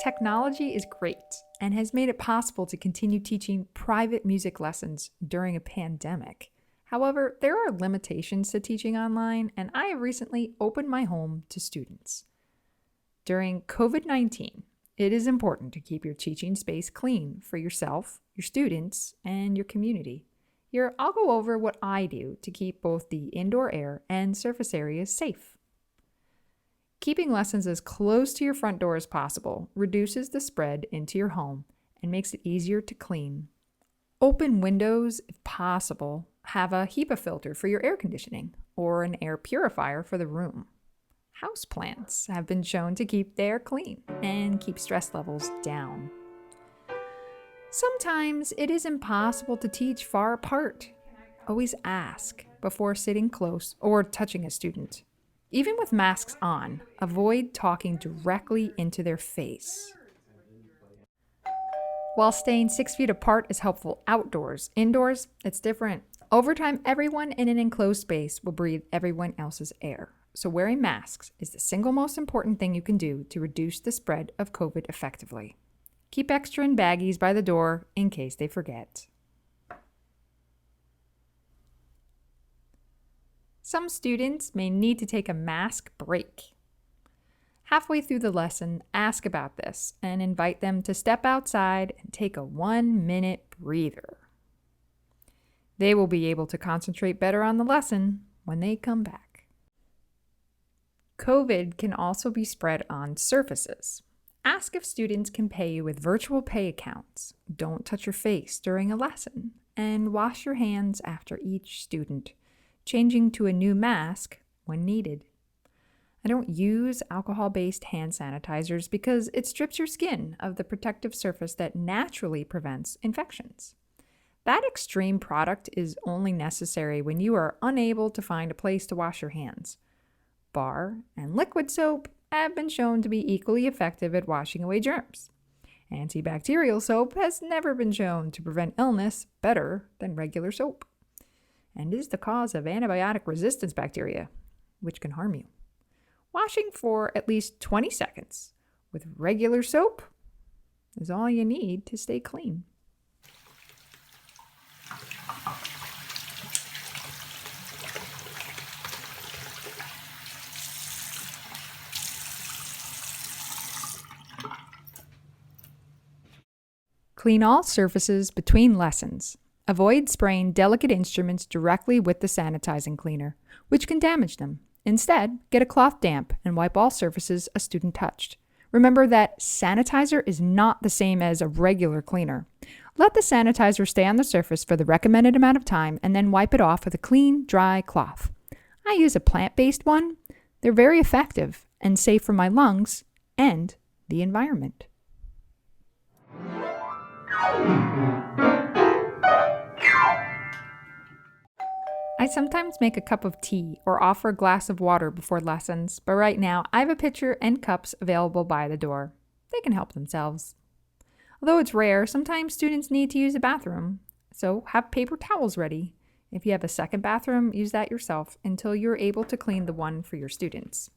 Technology is great and has made it possible to continue teaching private music lessons during a pandemic. However, there are limitations to teaching online, and I have recently opened my home to students. During COVID-19, it is important to keep your teaching space clean for yourself, your students, and your community. Here, I'll go over what I do to keep both the indoor air and surface areas safe. Keeping lessons as close to your front door as possible reduces the spread into your home and makes it easier to clean. Open windows if possible. Have a HEPA filter for your air conditioning or an air purifier for the room. Houseplants have been shown to keep the air clean and keep stress levels down. Sometimes it is impossible to teach far apart. Always ask before sitting close or touching a student. Even with masks on, avoid talking directly into their face. While staying 6 feet apart is helpful outdoors, indoors, it's different. Over time, everyone in an enclosed space will breathe everyone else's air. So wearing masks is the single most important thing you can do to reduce the spread of COVID effectively. Keep extra in baggies by the door in case they forget. Some students may need to take a mask break. Halfway through the lesson, ask about this and invite them to step outside and take a 1-minute breather. They will be able to concentrate better on the lesson when they come back. COVID can also be spread on surfaces. Ask if students can pay you with virtual pay accounts. Don't touch your face during a lesson, and wash your hands after each student, changing to a new mask when needed. I don't use alcohol-based hand sanitizers because it strips your skin of the protective surface that naturally prevents infections. That extreme product is only necessary when you are unable to find a place to wash your hands. Bar and liquid soap have been shown to be equally effective at washing away germs. Antibacterial soap has never been shown to prevent illness better than regular soap, and is the cause of antibiotic resistance bacteria, which can harm you. Washing for at least 20 seconds with regular soap is all you need to stay clean. Clean all surfaces between lessons. Avoid spraying delicate instruments directly with the sanitizing cleaner, which can damage them. Instead, get a cloth damp and wipe all surfaces a student touched. Remember that sanitizer is not the same as a regular cleaner. Let the sanitizer stay on the surface for the recommended amount of time and then wipe it off with a clean, dry cloth. I use a plant-based one. They're very effective and safe for my lungs and the environment. I sometimes make a cup of tea or offer a glass of water before lessons, but right now I have a pitcher and cups available by the door. They can help themselves. Although it's rare, sometimes students need to use a bathroom, so have paper towels ready. If you have a second bathroom, use that yourself until you're able to clean the one for your students.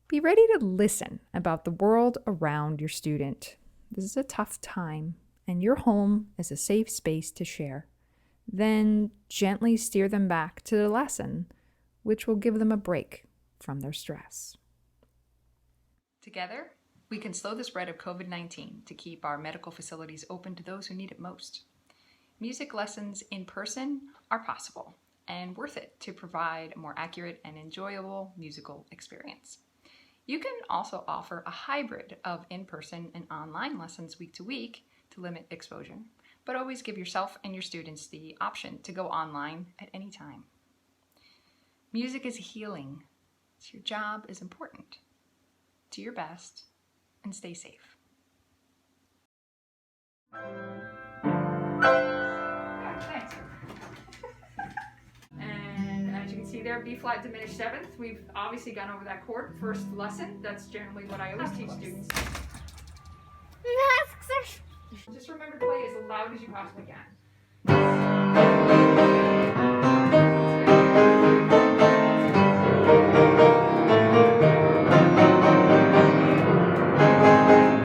Be ready to listen about the world around your student. This is a tough time, and your home is a safe space to share. Then gently steer them back to the lesson, which will give them a break from their stress. Together, we can slow the spread of COVID-19 to keep our medical facilities open to those who need it most. Music lessons in person are possible and worth it to provide a more accurate and enjoyable musical experience. You can also offer a hybrid of in-person and online lessons week to week to limit exposure, but always give yourself and your students the option to go online at any time. Music is healing, so your job is important. Do your best and stay safe. Thanks. And as you can see there, B flat diminished seventh. We've obviously gone over that chord first lesson. That's generally what I always teach students. Just remember to play as loud as you possibly can.